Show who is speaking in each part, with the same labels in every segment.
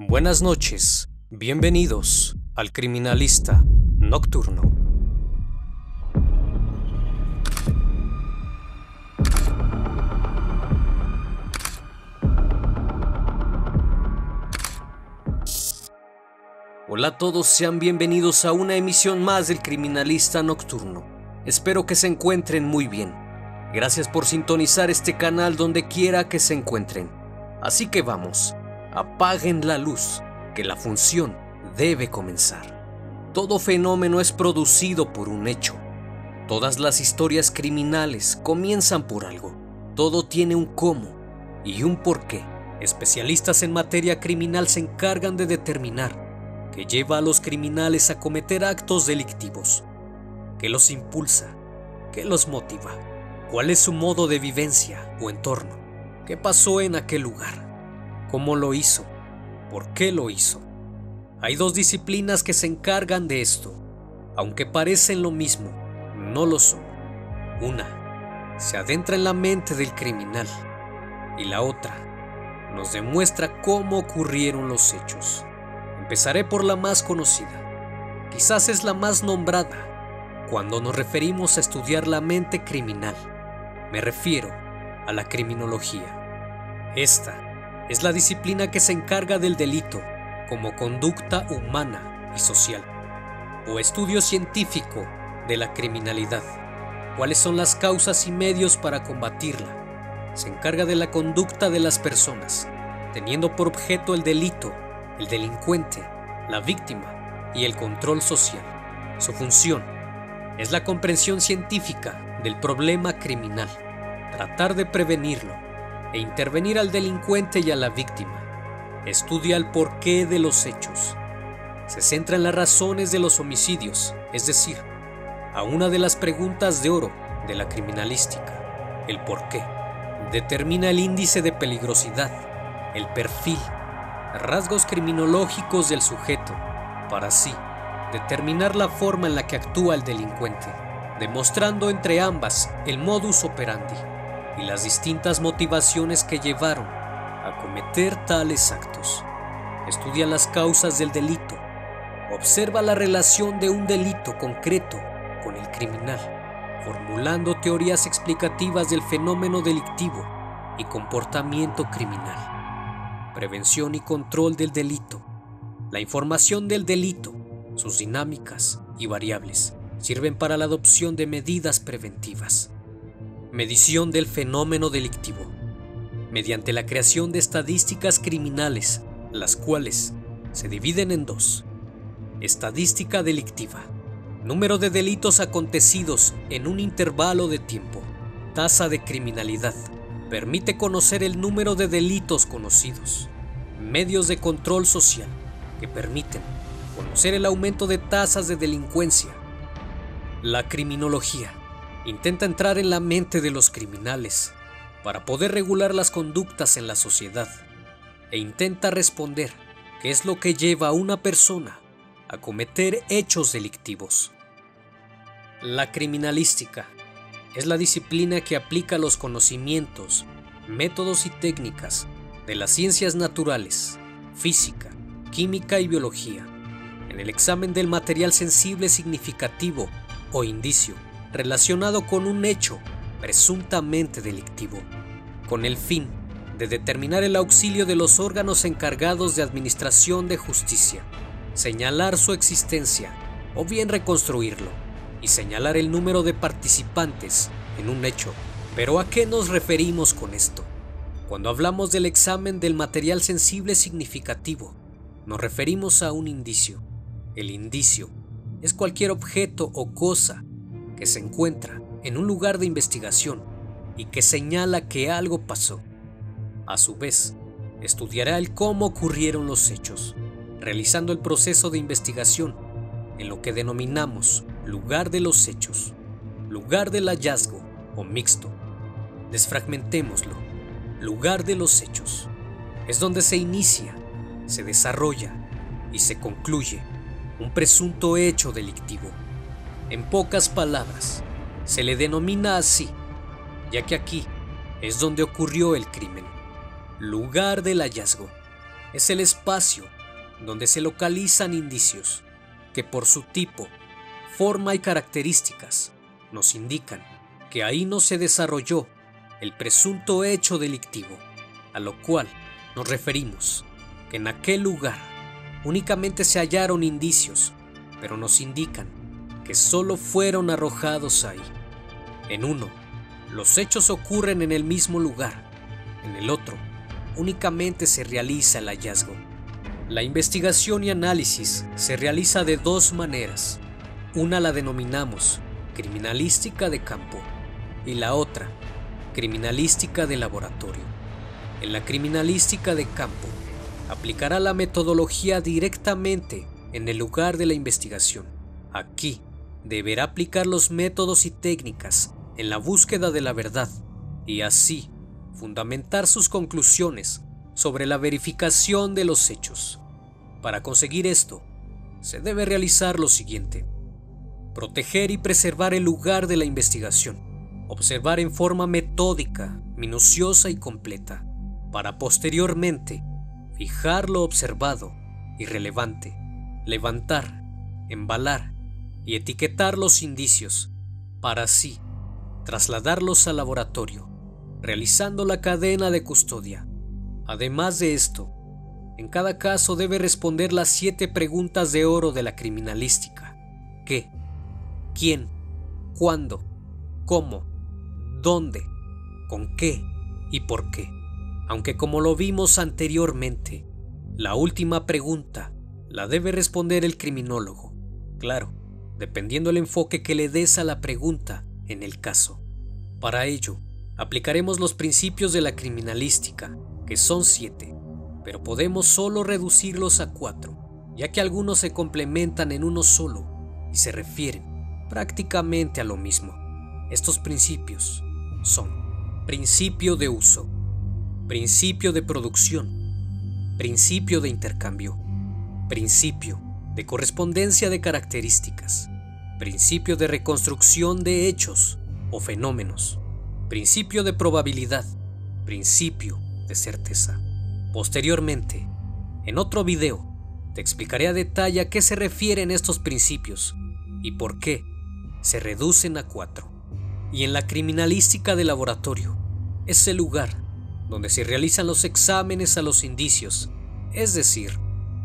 Speaker 1: Buenas noches, bienvenidos al Criminalista Nocturno. Hola a todos, sean bienvenidos a una emisión más del Criminalista Nocturno. Espero que se encuentren muy bien. Gracias por sintonizar este canal donde quiera que se encuentren. Así que vamos, apaguen la luz, que la función debe comenzar. Todo fenómeno es producido por un hecho. Todas las historias criminales comienzan por algo. Todo tiene un cómo y un porqué. Especialistas en materia criminal se encargan de determinar qué lleva a los criminales a cometer actos delictivos, qué los impulsa, qué los motiva, cuál es su modo de vivencia o entorno, qué pasó en aquel lugar, cómo lo hizo, por qué lo hizo. Hay dos disciplinas que se encargan de esto, aunque parecen lo mismo, no lo son. Una se adentra en la mente del criminal y la otra nos demuestra cómo ocurrieron los hechos. Empezaré por la más conocida, quizás es la más nombrada cuando nos referimos a estudiar la mente criminal. Me refiero a la criminología. Esta es la disciplina que se encarga del delito como conducta humana y social, o estudio científico de la criminalidad. ¿Cuáles son las causas y medios para combatirla? Se encarga de la conducta de las personas, teniendo por objeto el delito, el delincuente, la víctima y el control social. Su función es la comprensión científica del problema criminal, tratar de prevenirlo e intervenir al delincuente y a la víctima. Estudia el porqué de los hechos. Se centra en las razones de los homicidios, es decir, a una de las preguntas de oro de la criminalística, el porqué. Determina el índice de peligrosidad, el perfil, rasgos criminológicos del sujeto, para así determinar la forma en la que actúa el delincuente, demostrando entre ambas el modus operandi y las distintas motivaciones que llevaron a cometer tales actos. Estudia las causas del delito, observa la relación de un delito concreto con el criminal, formulando teorías explicativas del fenómeno delictivo y comportamiento criminal. Prevención y control del delito. La información del delito, sus dinámicas y variables sirven para la adopción de medidas preventivas. Medición del fenómeno delictivo. Mediante la creación de estadísticas criminales, las cuales se dividen en dos. Estadística delictiva. Número de delitos acontecidos en un intervalo de tiempo. Tasa de criminalidad. Permite conocer el número de delitos conocidos. Medios de control social, que permiten conocer el aumento de tasas de delincuencia. La criminología intenta entrar en la mente de los criminales para poder regular las conductas en la sociedad e intenta responder qué es lo que lleva a una persona a cometer hechos delictivos. La criminalística es la disciplina que aplica los conocimientos, métodos y técnicas de las ciencias naturales, física, química y biología, en el examen del material sensible significativo o indicio relacionado con un hecho presuntamente delictivo, con el fin de determinar el auxilio de los órganos encargados de administración de justicia, señalar su existencia o bien reconstruirlo, y señalar el número de participantes en un hecho. ¿Pero a qué nos referimos con esto? Cuando hablamos del examen del material sensible significativo, nos referimos a un indicio. El indicio es cualquier objeto o cosa que se encuentra en un lugar de investigación y que señala que algo pasó. A su vez, estudiará el cómo ocurrieron los hechos, realizando el proceso de investigación en lo que denominamos lugar de los hechos, lugar del hallazgo o mixto. Desfragmentémoslo. Lugar de los hechos es donde se inicia, se desarrolla y se concluye un presunto hecho delictivo. En pocas palabras, se le denomina así, ya que aquí es donde ocurrió el crimen. Lugar del hallazgo. es el espacio donde se localizan indicios que por su tipo, forma y características nos indican que ahí no se desarrolló el presunto hecho delictivo, a lo cual nos referimos que en aquel lugar únicamente se hallaron indicios, pero nos indican que solo fueron arrojados ahí. En uno, los hechos ocurren en el mismo lugar, en el otro, únicamente se realiza el hallazgo. La investigación y análisis se realiza de dos maneras. Una la denominamos criminalística de campo y la otra, criminalística de laboratorio. En la criminalística de campo, aplicará la metodología directamente en el lugar de la investigación. Aquí, deberá aplicar los métodos y técnicas en la búsqueda de la verdad y así fundamentar sus conclusiones sobre la verificación de los hechos. Para conseguir esto, se debe realizar lo siguiente: proteger y preservar el lugar de la investigación, observar en forma metódica, minuciosa y completa, para posteriormente fijar lo observado y relevante, levantar, embalar y etiquetar los indicios, para así trasladarlos al laboratorio, realizando la cadena de custodia. Además de esto, en cada caso debe responder las 7 preguntas de oro de la criminalística: ¿qué?, ¿quién?, ¿cuándo?, ¿cómo?, ¿dónde?, ¿con qué? Y ¿por qué? Aunque como lo vimos anteriormente, la última pregunta la debe responder el criminólogo. Claro, dependiendo el enfoque que le des a la pregunta en el caso. Para ello, aplicaremos los principios de la criminalística, que son 7, pero podemos solo reducirlos a 4, ya que algunos se complementan en uno solo y se refieren prácticamente a lo mismo. Estos principios son: principio de uso, principio de producción, principio de intercambio, principio de correspondencia de características, principio de reconstrucción de hechos o fenómenos, principio de probabilidad, principio de certeza. Posteriormente, en otro video, te explicaré a detalle a qué se refieren estos principios y por qué se reducen a 4. Y en la criminalística de laboratorio, es el lugar donde se realizan los exámenes a los indicios, es decir,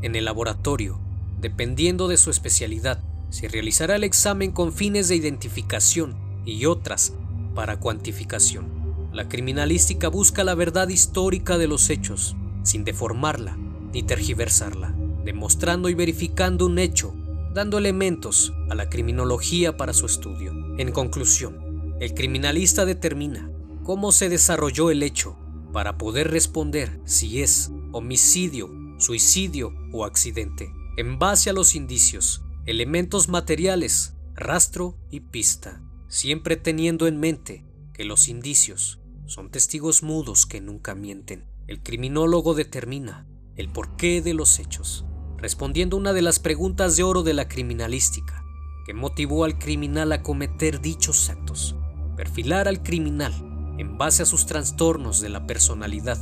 Speaker 1: en el laboratorio, dependiendo de su especialidad, se realizará el examen con fines de identificación y otras para cuantificación. La criminalística busca la verdad histórica de los hechos, sin deformarla ni tergiversarla, demostrando y verificando un hecho, dando elementos a la criminología para su estudio. En conclusión, el criminalista determina cómo se desarrolló el hecho para poder responder si es homicidio, suicidio o accidente, en base a los indicios, elementos materiales, rastro y pista, siempre teniendo en mente que los indicios son testigos mudos que nunca mienten. El criminólogo determina el porqué de los hechos, respondiendo una de las preguntas de oro de la criminalística: ¿qué motivó al criminal a cometer dichos actos? Perfilar al criminal en base a sus trastornos de la personalidad,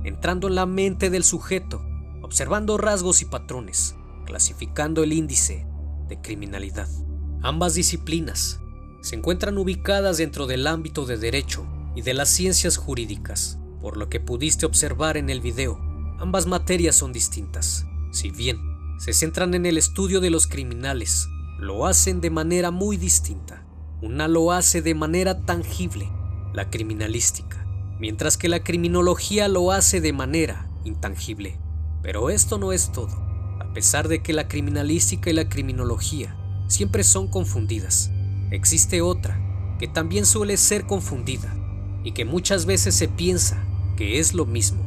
Speaker 1: entrando en la mente del sujeto, observando rasgos y patrones, clasificando el índice de criminalidad. Ambas disciplinas se encuentran ubicadas dentro del ámbito de derecho y de las ciencias jurídicas. Por lo que pudiste observar en el video, ambas materias son distintas. Si bien se centran en el estudio de los criminales, lo hacen de manera muy distinta. Una lo hace de manera tangible, la criminalística, mientras que la criminología lo hace de manera intangible. Pero esto no es todo. A pesar de que la criminalística y la criminología siempre son confundidas, existe otra que también suele ser confundida y que muchas veces se piensa que es lo mismo.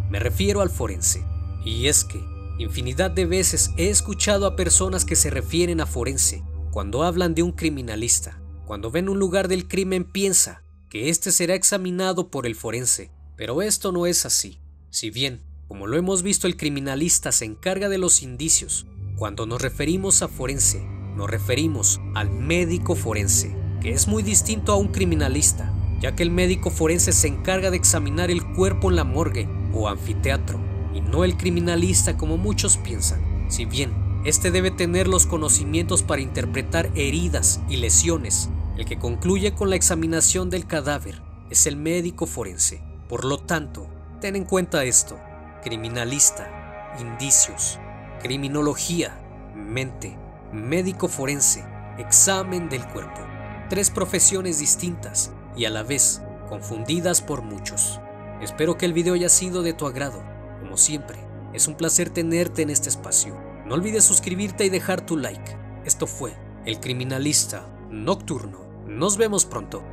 Speaker 1: Me refiero al forense. Y es que infinidad de veces he escuchado a personas que se refieren a forense cuando hablan de un criminalista. Cuando ven un lugar del crimen piensa que este será examinado por el forense, pero esto no es así. Si bien, como lo hemos visto, el criminalista se encarga de los indicios, cuando nos referimos a forense, nos referimos al médico forense, que es muy distinto a un criminalista, ya que el médico forense se encarga de examinar el cuerpo en la morgue o anfiteatro, y no el criminalista como muchos piensan. Si bien este debe tener los conocimientos para interpretar heridas y lesiones, el que concluye con la examinación del cadáver es el médico forense. Por lo tanto, ten en cuenta esto: criminalista, indicios, criminología, mente, médico forense, examen del cuerpo. 3 profesiones distintas y a la vez confundidas por muchos. Espero que el video haya sido de tu agrado. Como siempre, es un placer tenerte en este espacio. No olvides suscribirte y dejar tu like. Esto fue El Criminalista Nocturno. Nos vemos pronto.